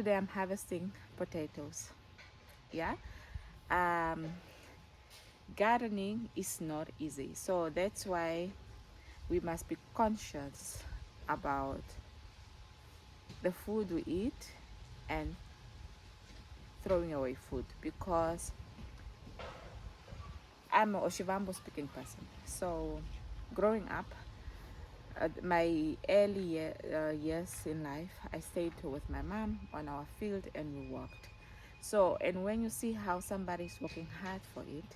today I'm harvesting potatoes. Yeah. um Gardening is not easy, so that's why we must be conscious about the food we eat and throwing away food, because I'm a Oshivambo speaking person. So growing up, my early years in life, I stayed with my mom on our field and we worked. So, and when you see how somebody's working hard for it,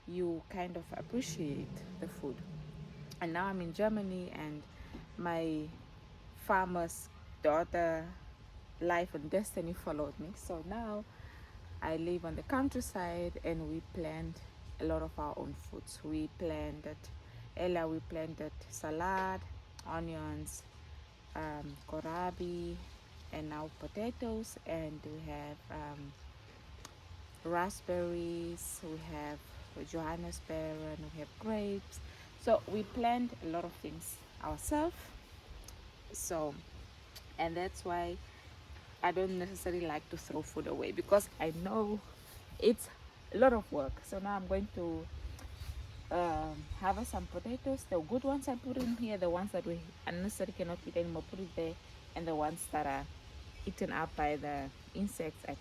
you kind of appreciate the food. And now I'm in Germany, and my farmer's daughter life and destiny followed me. So now I live on the countryside and we plant a lot of our own foods. Earlier we planted salad, onions, kohlrabi, and now potatoes, and we have raspberries, we have Johannesburg, and we have grapes. So we plant a lot of things ourselves. So, and that's why I don't necessarily like to throw food away, because I know it's a lot of work. So now I'm going to harvest some potatoes. The good ones I put in here, the ones that we unnecessarily cannot eat anymore, put it there, and the ones that are eaten up by the insects, I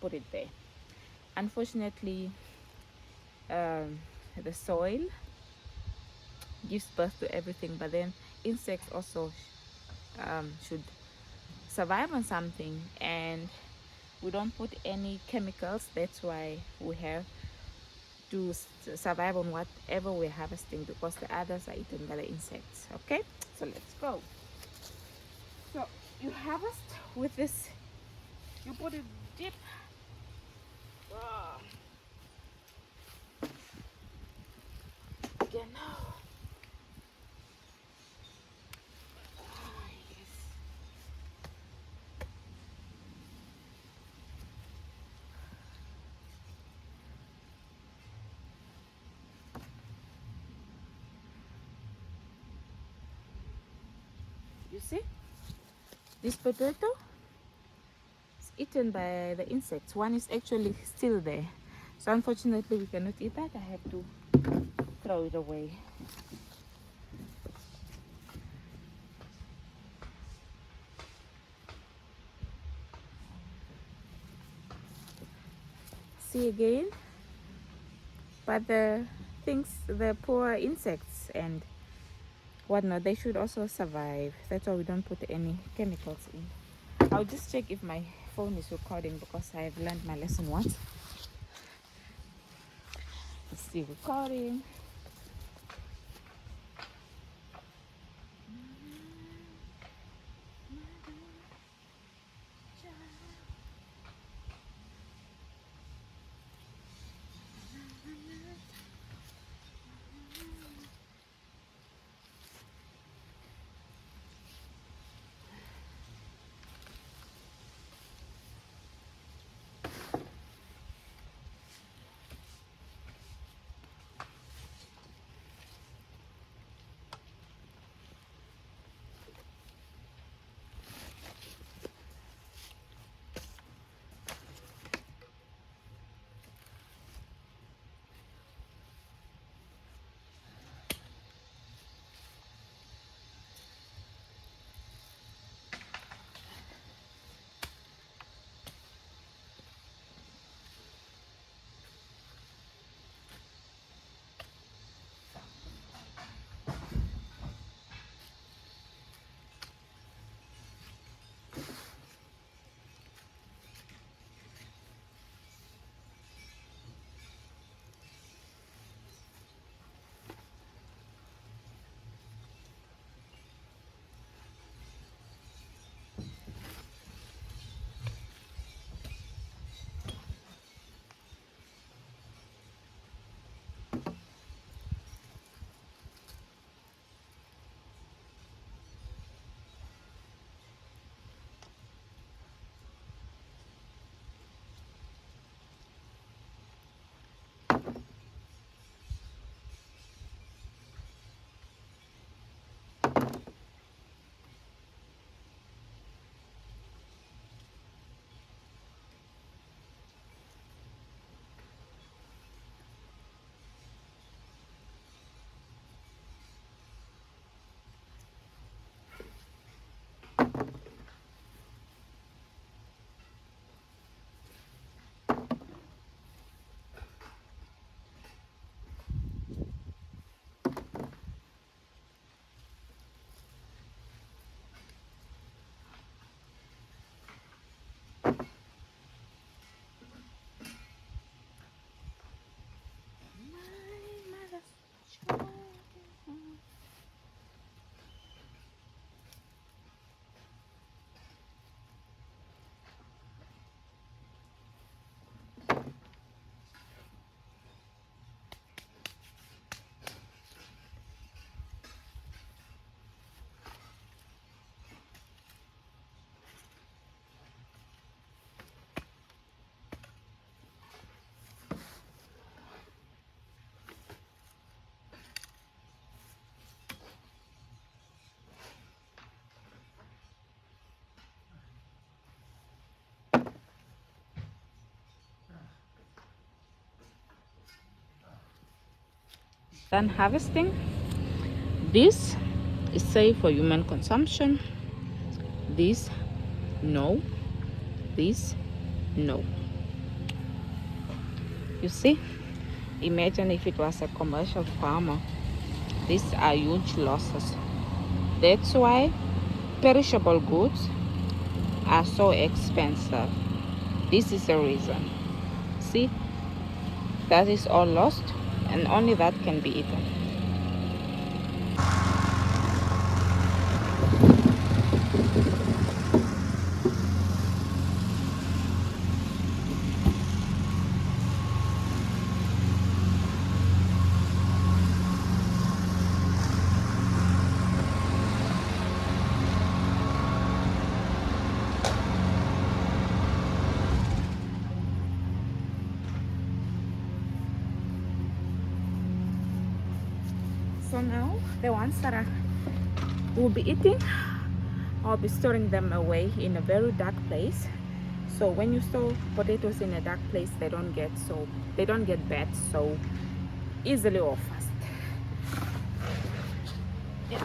put it there. Unfortunately, the soil gives birth to everything, but then insects also should survive on something, and we don't put any chemicals. That's why we have to survive on whatever we're harvesting, because the others are eaten by the insects. Okay, so let's go. So you harvest with this, you put it deep. Again now. Yes. You see, this potato is eaten by the insects. One is actually still there, so unfortunately we cannot eat that. I have to throw it away. See again, but the things, the poor insects and whatnot, they should also survive. That's why we don't put any chemicals in. I'll just check if my phone is recording, because I've learned my lesson once. It's still recording. done harvesting. This is safe for human consumption. This, no. This, no. You see, imagine if it was a commercial farmer. These are huge losses. That's why perishable goods are so expensive. This is the reason. See, that is all lost, and only that can be eaten. So now the ones that I will be eating, I'll be storing them away in a very dark place. So when you store potatoes in a dark place, they don't get bad so easily or fast. Yeah.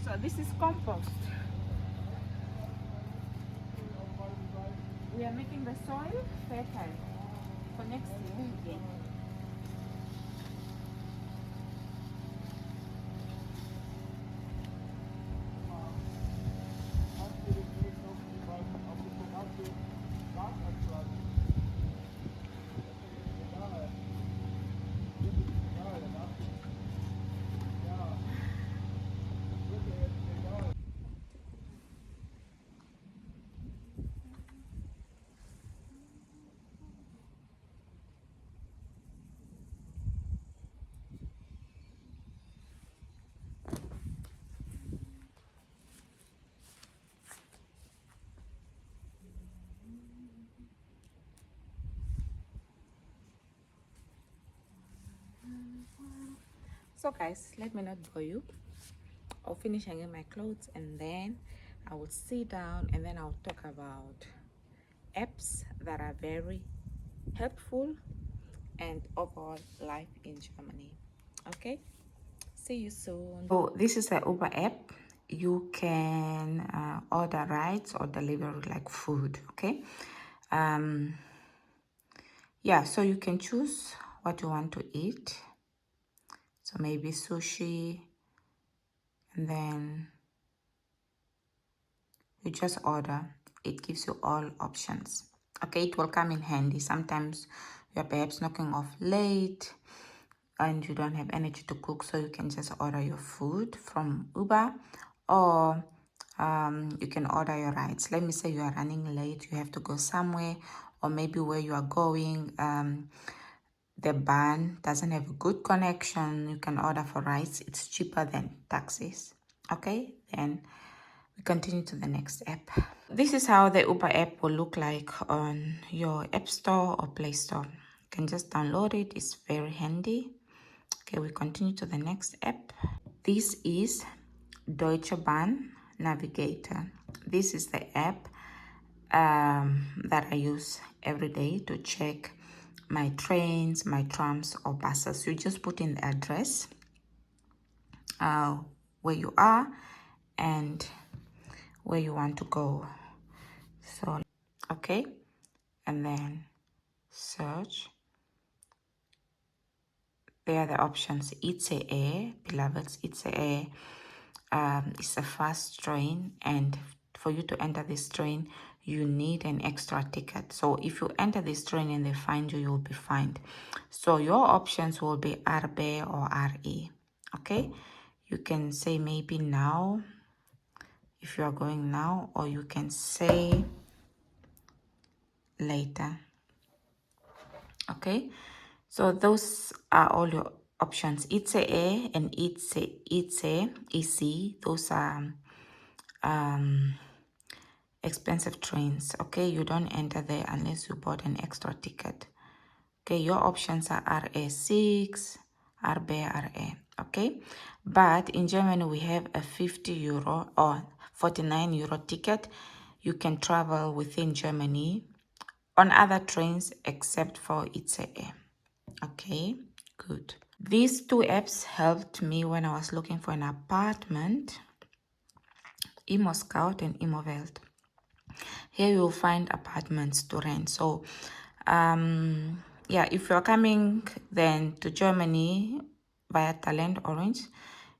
So this is compost. We are making the soil fertile for next year again. So guys, let me not bore you. I'll finish hanging my clothes and then I will sit down and then I'll talk about apps that are very helpful and overall life in Germany. Okay, see you soon. So this is the Uber app. You can order rides or deliver like food. Okay, yeah, so you can choose what you want to eat. So maybe sushi, and then you just order. It gives you all options. Okay, it will come in handy. Sometimes you're perhaps knocking off late and you don't have energy to cook, so you can just order your food from Uber, or you can order your rides. Let me say you are running late, you have to go somewhere, or maybe where you are going the van doesn't have a good connection. You can order for rides. It's cheaper than taxis. Okay, then we continue to the next app. This is how the Uber app will look like on your App Store or Play Store. You can just download it. It's very handy. Okay, we continue to the next app. This is Deutsche Bahn Navigator. This is the app that I use every day to check my trains, my trams or buses. You just put in the address where you are and where you want to go. So, okay, and then search. There are the options. It's a air, beloveds. It's a air. It's a fast train, and for you to enter this train, you need an extra ticket. So if you enter this train and they find you, you'll be fined. So your options will be RB or RE. Okay, you can say maybe now if you are going now, or you can say later. Okay, so those are all your options. ITSE and ITSE, EC, those are expensive trains. Okay, you don't enter there unless you bought an extra ticket. Okay, your options are RA6, RB, RA. Okay, but in Germany we have a 50 euro or 49 euro ticket. You can travel within Germany on other trains except for ITSE. Okay, good. These two apps helped me when I was looking for an apartment, Imo Scout and Imo Welt. Here you'll find apartments to rent. So, yeah, if you're coming then to Germany via Talent Orange,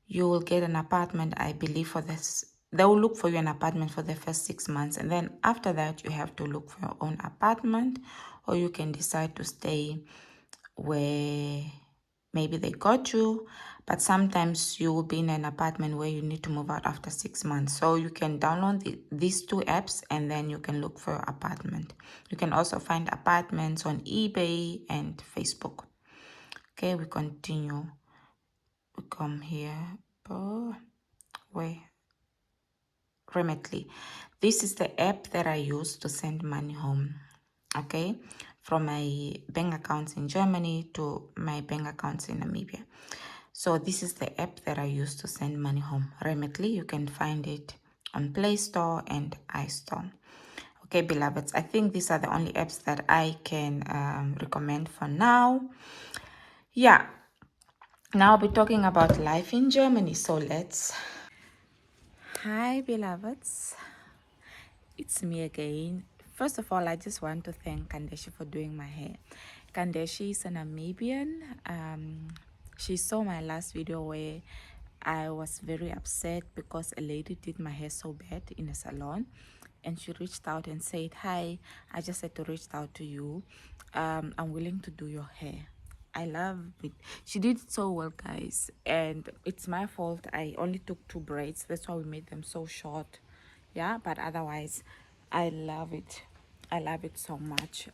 you will get an apartment, I believe, for this. They will look for you an apartment for the first 6 months. And then after that, you have to look for your own apartment, or you can decide to stay where maybe they got you, but sometimes you will be in an apartment where you need to move out after 6 months. So you can download these two apps and then you can look for your apartment. You can also find apartments on eBay and Facebook. Okay, we continue. We come here. Oh, wait. Remitly. This is the app that I use to send money home. Okay, from my bank accounts in Germany to my bank accounts in Namibia. So this is the app that I use to send money home. Remitly, you can find it on Play Store and iStore. Okay, beloveds, I think these are the only apps that I can recommend for now. Yeah, now I'll be talking about life in Germany. So let's. Hi, beloveds. It's me again. First of all, I just want to thank Kandeshi for doing my hair. Kandeshi is a Namibian. She saw my last video where I was very upset because a lady did my hair so bad in a salon, and she reached out and said, "Hi, I just had to reach out to you. I'm willing to do your hair." I love it. She did it so well, guys, and it's my fault. I only took 2 braids. That's why we made them so short. Yeah, but otherwise I love it. I love it so much.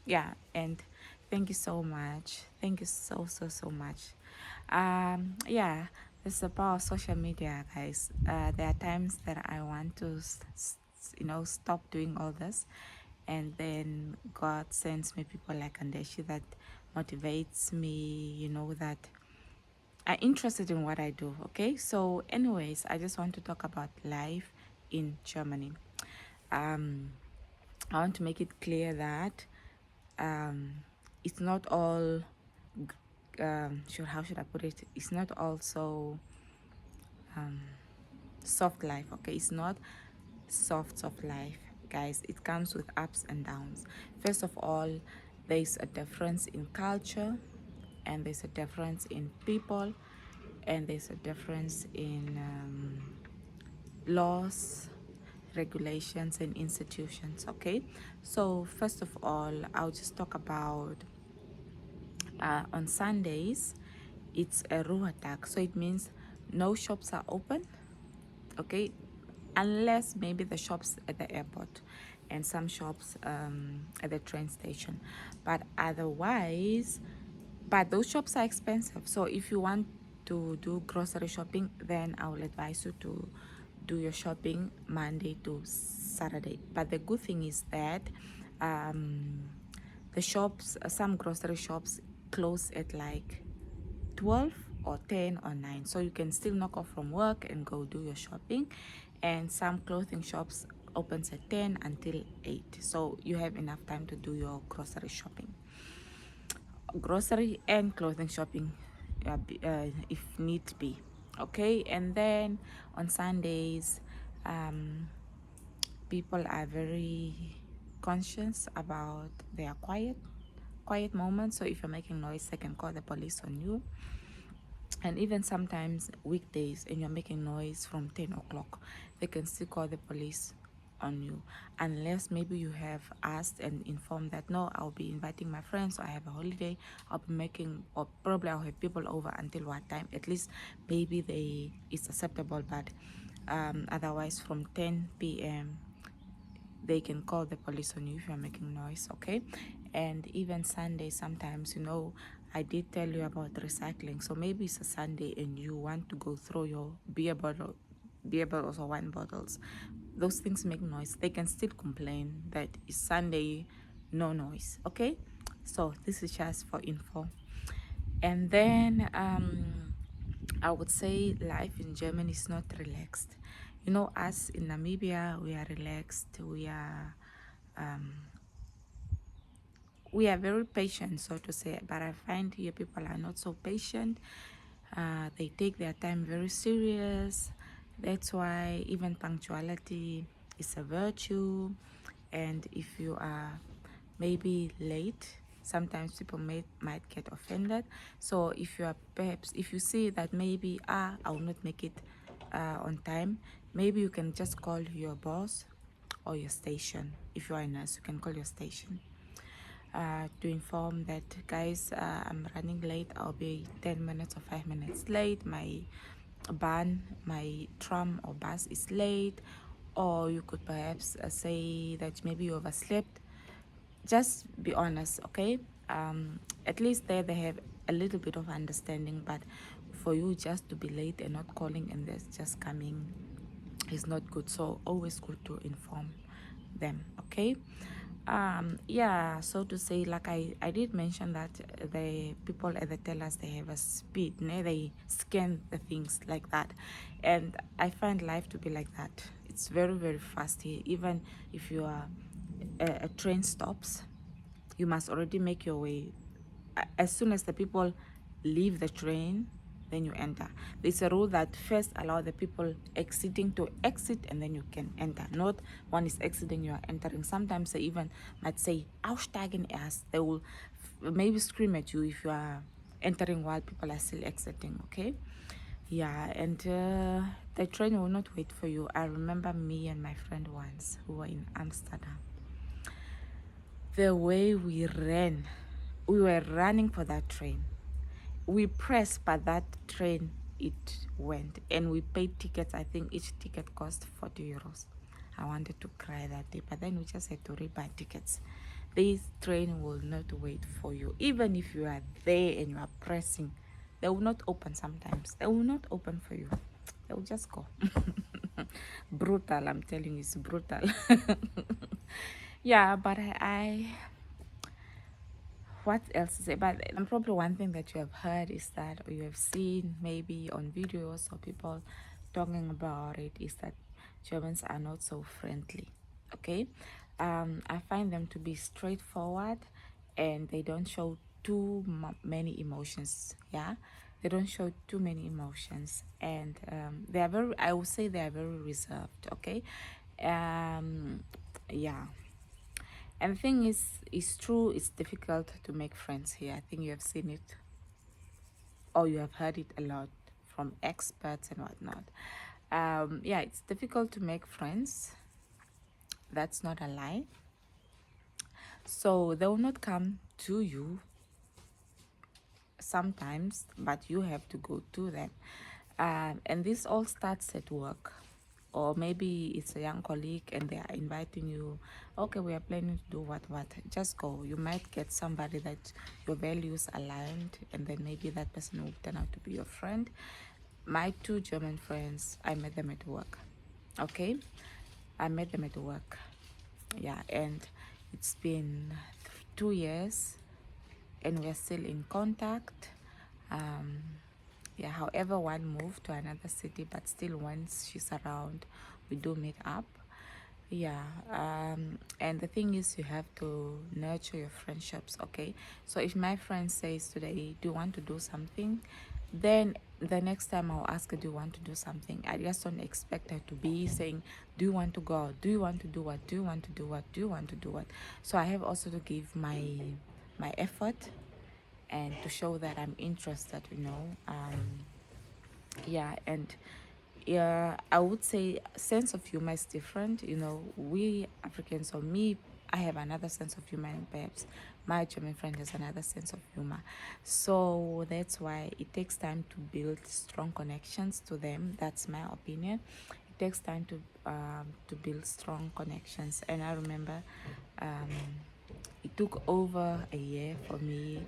Yeah, and thank you so much. Thank you so much. Yeah, it's the power of social media, guys. There are times that I want to stop doing all this, and then God sends me people like Andeshi that motivates me, that are interested in what I do. Okay, so anyways, I just want to talk about life in Germany. I want to make it clear that it's not all how should I put it, it's not also soft life. Okay, it's not soft life, guys. It comes with ups and downs. First of all, there's a difference in culture, and there's a difference in people, and there's a difference in laws, regulations, and institutions. Okay, so first of all, I'll just talk about on Sundays it's a Ruhetag, so it means no shops are open. Okay, unless maybe the shops at the airport and some shops at the train station, but otherwise, but those shops are expensive. So if you want to do grocery shopping, then I will advise you to do your shopping Monday to Saturday. But the good thing is that the shops, some grocery shops close at like 12 or 10 or 9, so you can still knock off from work and go do your shopping. And some clothing shops opens at 10 until 8, so you have enough time to do your grocery shopping, grocery and clothing shopping, if need be. Okay, and then on Sundays, people are very conscious about their quiet moments. So if you're making noise, they can call the police on you. And even sometimes weekdays and you're making noise from 10 o'clock, they can still call the police on you, unless maybe you have asked and informed that no, I'll be inviting my friends, or I have a holiday, I'll be making, or probably I'll have people over until what time. At least maybe it's acceptable. But otherwise from 10 p.m they can call the police on you if you're making noise. Okay, and even Sunday sometimes, I did tell you about recycling. So maybe it's a Sunday and you want to go throw your beer bottles or wine bottles. Those things make noise. They can still complain that it's Sunday, no noise. Okay, so this is just for info. And then I would say life in Germany is not relaxed. Us in Namibia, we are relaxed. We are very patient, so to say. But I find here people are not so patient. They take their time very serious. That's why even punctuality is a virtue. And if you are maybe late, sometimes people might get offended. So if you are, perhaps if you see that maybe I will not make it on time, maybe you can just call your boss or your station. If you are a nurse, you can call your station to inform that, guys, I'm running late. I'll be 10 minutes or 5 minutes late. My tram or bus is late. Or you could perhaps say that maybe you overslept. Just be honest, okay? At least there they have a little bit of understanding. But for you just to be late and not calling and there's just coming is not good. So always good to inform them. Okay, yeah, so to say, like I did mention that the people at the tellers, they have a speed, they scan the things like that. And I find life to be like that. It's very, very fast here. Even if you are a train stops, you must already make your way. As soon as the people leave the train, then you enter. There's a rule that first allow the people exiting to exit and then you can enter. Not one is exiting, you are entering. Sometimes they even might say aussteigen erst. They will maybe scream at you if you are entering while people are still exiting. Okay, yeah. And the train will not wait for you. I remember me and my friend once who were in Amsterdam. The way we were running for that train. We pressed, but that train, it went. And we paid tickets. I think each ticket cost 40 euros. I wanted to cry that day, but then we just had to rebuy tickets. This train will not wait for you. Even if you are there and you are pressing, they will not open sometimes. They will not open for you. They will just go. Brutal, I'm telling you, it's brutal. Yeah, but what else to say? But probably one thing that you have heard is that, or you have seen maybe on videos or people talking about it, is that Germans are not so friendly. Okay, I find them to be straightforward and they don't show too many emotions. Yeah, they don't show too many emotions, and they are very, I would say they are very reserved. Okay, yeah. And the thing is, it's true, it's difficult to make friends here. I think you have seen it or you have heard it a lot from experts and whatnot. Yeah, it's difficult to make friends. That's not a lie. So they will not come to you sometimes, but you have to go to them. And this all starts at work. Or maybe it's a young colleague and they are inviting you. Okay, we are planning to do what. Just go. You might get somebody that your values aligned, and then maybe that person will turn out to be your friend. My two German friends, I met them at work. Okay, I met them at work. Yeah, and it's been 2 years and we're still in contact. Yeah, however, one moved to another city, but still once she's around, we do meet up. Yeah, and the thing is, you have to nurture your friendships, okay? So if my friend says today, do you want to do something? Then the next time I'll ask her, do you want to do something? I just don't expect her to be saying, do you want to go out? Do you want to do what? Do you want to do what? Do you want to do what? So I have also to give my effort and to show that I'm interested, yeah. And yeah, I would say sense of humor is different. We Africans, or me, I have another sense of humor, and perhaps my German friend has another sense of humor. So that's why it takes time to build strong connections to them. That's my opinion. It takes time to build strong connections. And I remember um, it took over a year for me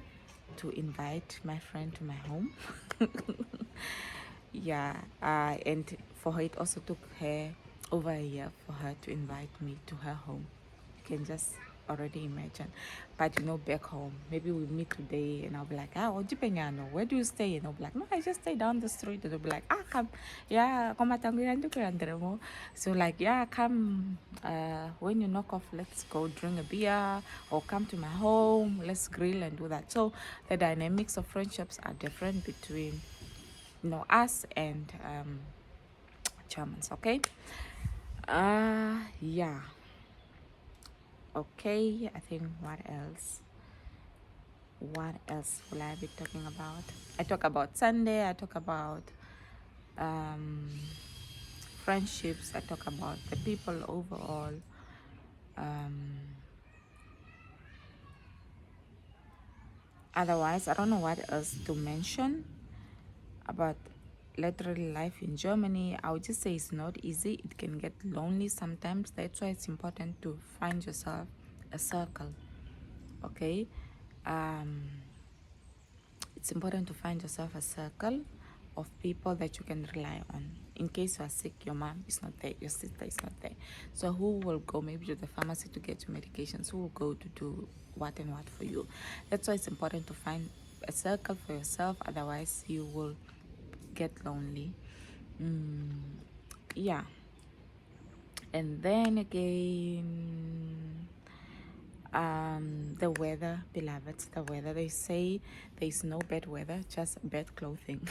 to invite my friend to my home. Yeah, and for her, it also took her over a year for her to invite me to her home. You can just already imagine. But back home, maybe we meet today and I'll be like, Ojipenyano, where do you stay? And I'll be like, no, I just stay down the street. And they'll be like, come, yeah, so like, yeah, come, when you knock off, let's go drink a beer or come to my home, let's grill and do that. So the dynamics of friendships are different between us and Germans. Okay. Yeah. Okay. I think what else will I be talking about? I talk about Sunday. I talk about um, friendships. I talk about the people overall. Um, Otherwise, I don't know what else to mention about literally life in Germany. I would just say it's not easy. It can get lonely sometimes. That's why it's important to find yourself a circle. Okay. um, it's important to find yourself a circle of people that you can rely on. In case you are sick, your mom is not there, your sister is not there. So who will go maybe to the pharmacy to get your medications? Who will go to do what and what for you? That's why it's important to find a circle for yourself. Otherwise, you will get lonely. Yeah. And then again, the weather, beloveds, the weather. They say there's no bad weather, just bad clothing.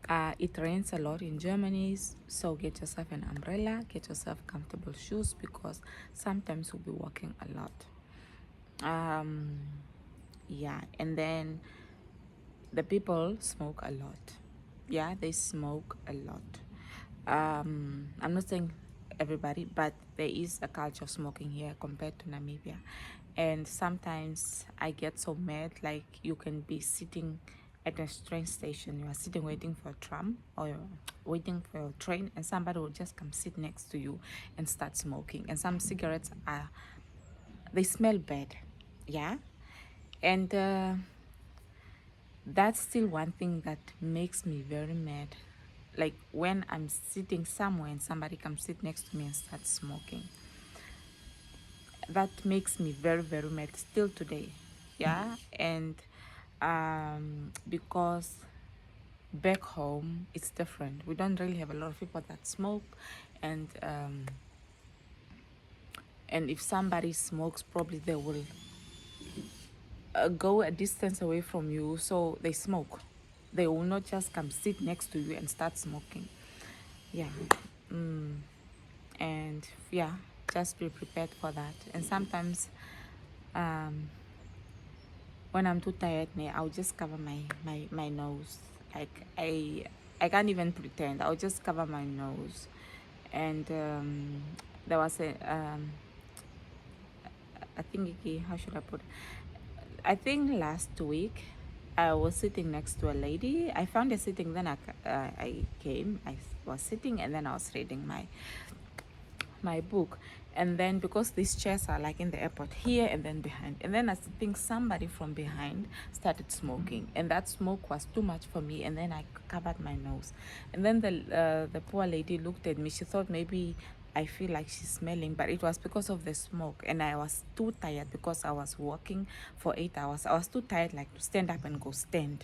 It rains a lot in Germany, so get yourself an umbrella, get yourself comfortable shoes, because sometimes we'll be walking a lot. Yeah. And then the people smoke a lot. Yeah, they smoke a lot. I'm not saying everybody, but there is a culture of smoking here compared to Namibia. And sometimes I get so mad, like you can be sitting at a train station, you are sitting waiting for a tram or waiting for a train, and somebody will just come sit next to you and start smoking. And some cigarettes they smell bad. Yeah. And that's still one thing that makes me very mad. Like when I'm sitting somewhere and somebody comes sit next to me and starts smoking, that makes me very, very mad still today. Yeah. And because back home it's different, we don't really have a lot of people that smoke. And if somebody smokes, probably they will go a distance away from you, so they smoke. They will not just come sit next to you and start smoking. Yeah. And yeah, just be prepared for that. And sometimes um, when I'm too tired, I'll just cover my nose. Like I can't even pretend. I'll just cover my nose. And there was I think, how should I put it? I think last week I was sitting next to a lady. I found her sitting, then I came, I was sitting, and then I was reading my book. And then because these chairs are like in the airport, here and then behind, and then I think somebody from behind started smoking, and that smoke was too much for me, and then I covered my nose. And then the poor lady looked at me. She thought maybe I feel like she's smelling, but it was because of the smoke. And I was too tired because I was working for 8 hours. I was too tired like to stand up and go stand.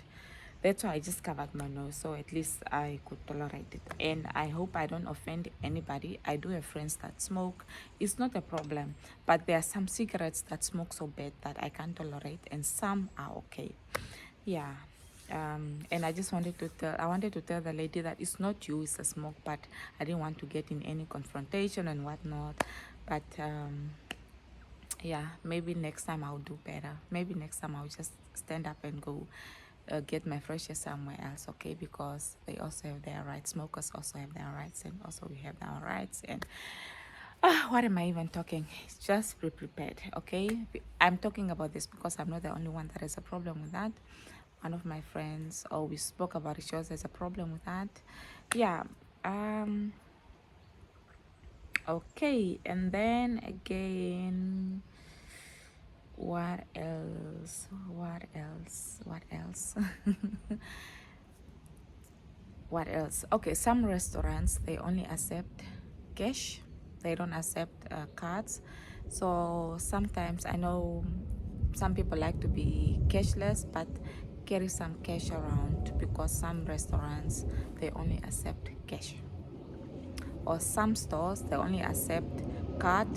That's why I just covered my nose, so at least I could tolerate it. And I hope I don't offend anybody. I do have friends that smoke. It's not a problem. But there are some cigarettes that smoke so bad that I can't tolerate, and some are okay. Yeah. And I wanted to tell the lady that it's not you, it's a smoke, but I didn't want to get in any confrontation and whatnot. But yeah, maybe next time I'll do better. Maybe next time I'll just stand up and go get my fresh air somewhere else, okay? Because they also have their rights. Smokers also have their rights, and also we have our rights. And what am I even talking? Just be prepared, okay? I'm talking about this because I'm not the only one that has a problem with that. One of my friends, or we spoke about it, shows there's a problem with that. Yeah. Okay, and then again, what else? What else? What else? What else? Okay, some restaurants they only accept cash, they don't accept cards. So sometimes I know some people like to be cashless, but carry some cash around because some restaurants they only accept cash, or some stores they only accept card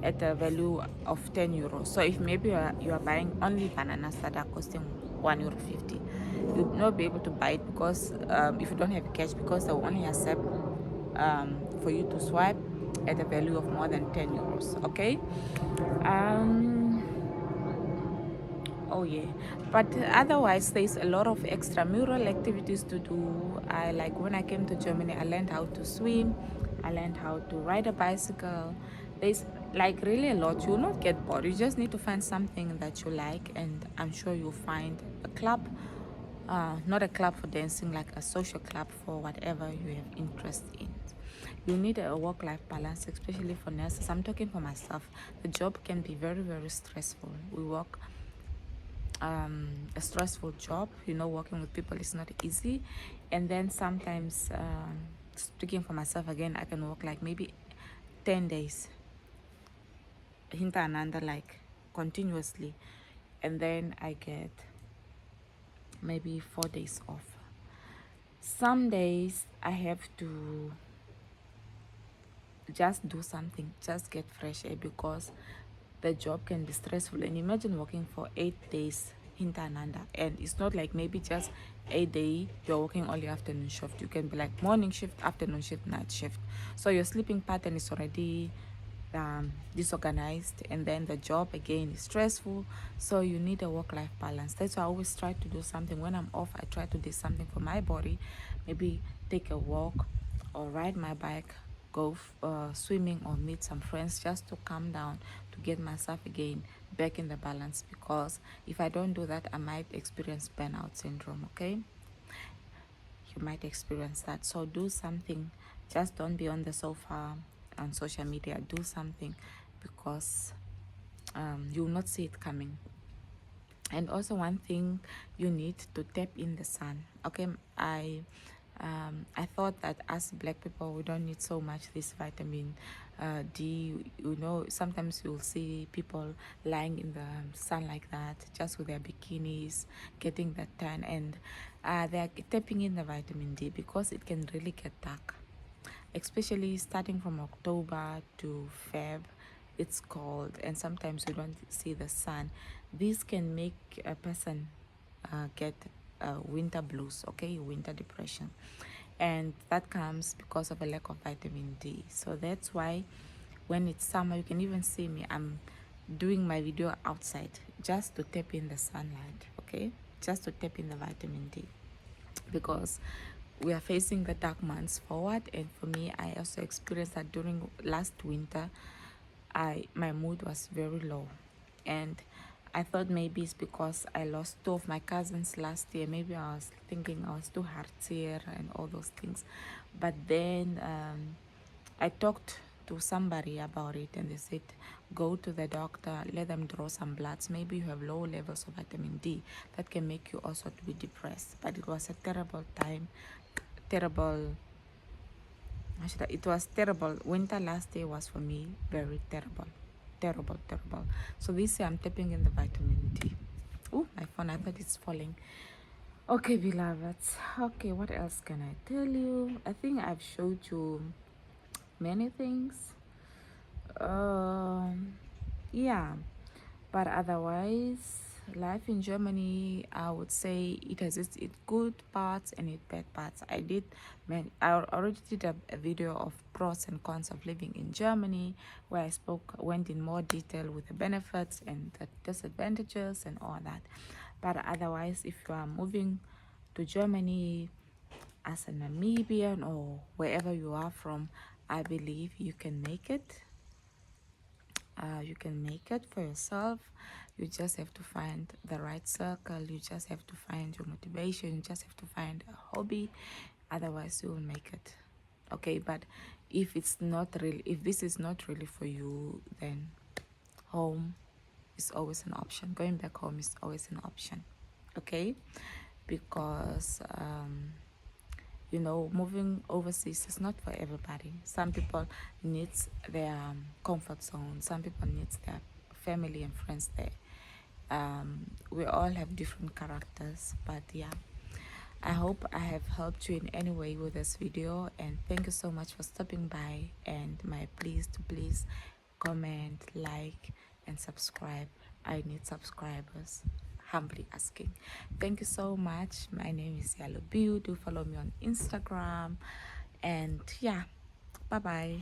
at a value of 10 euros. So if maybe you are buying only bananas that are costing 1 euro 50, you'll not be able to buy it because if you don't have cash, because they will only accept for you to swipe at a value of more than 10 euros. Okay. um Oh yeah, but otherwise there's a lot of extramural activities to do. I like when I came to Germany, I learned how to swim, I learned how to ride a bicycle. There's like really a lot. You'll not get bored. You just need to find something that you like, and I'm sure you'll find a club. Not a club for dancing, like a social club for whatever you have interest in. You need a work-life balance, especially for nurses. I'm talking for myself. The job can be very, very stressful. We work a stressful job, working with people is not easy. And then sometimes, speaking for myself again, I can work like maybe 10 days hinter another, like continuously, and then I get maybe 4 days off. Some days I have to just do something, just get fresh air, because the job can be stressful. And imagine working for 8 days hintereinander, and it's not like maybe just a day you're working only afternoon shift. You can be like morning shift, afternoon shift, night shift, so your sleeping pattern is already disorganized, and then the job again is stressful. So you need a work-life balance. That's why I always try to do something when I'm off. I try to do something for my body, maybe take a walk or ride my bike, go swimming, or meet some friends, just to calm down, to get myself again back in the balance. Because if I don't do that, I might experience burnout syndrome. Okay, you might experience that. So do something. Just don't be on the sofa on social media. Do something, because you will not see it coming. And also, one thing, you need to tap in the sun. Okay, I thought that as black people we don't need so much this vitamin D. Sometimes you'll see people lying in the sun like that, just with their bikinis, getting that tan, and they're tapping in the vitamin D, because it can really get dark, especially starting from October to Feb. It's cold, and sometimes we don't see the sun. This can make a person get winter blues, okay, winter depression, and that comes because of a lack of vitamin D. So that's why when it's summer, you can even see me, I'm doing my video outside, just to tap in the sunlight, okay, just to tap in the vitamin D, because we are facing the dark months forward. And for me, I also experienced that during last winter. My mood was very low, and I thought maybe it's because I lost two of my cousins last year. Maybe I was thinking I was too heartsier and all those things. But then I talked to somebody about it, and they said go to the doctor, let them draw some bloods. Maybe you have low levels of vitamin D that can make you also to be depressed. But it was a terrible time, terrible. It was terrible. Winter last year was for me very terrible, terrible, terrible. So this year I'm tapping in the vitamin D. Oh, my phone! I thought it's falling. Okay, beloveds. Okay, what else can I tell you? I think I've showed you many things. Um, yeah, but otherwise, life in Germany, I would say it has its good parts and its bad parts. I already did a video of pros and cons of living in Germany, where went in more detail with the benefits and the disadvantages and all that. But otherwise, if you are moving to Germany as a Namibian or wherever you are from, I believe you can make it. You can make it for yourself. You just have to find the right circle. You just have to find your motivation. You just have to find a hobby. Otherwise, you will make it. Okay, but if this is not really for you, then home is always an option. Going back home is always an option. Okay, because moving overseas is not for everybody. Some people needs their comfort zone. Some people needs their family and friends there. We all have different characters, but yeah, I hope I have helped you in any way with this video, and thank you so much for stopping by. And my please comment, like, and subscribe. I need subscribers, humbly asking. Thank you so much. My name is Yellow Bill. Do follow me on Instagram, and yeah, bye bye.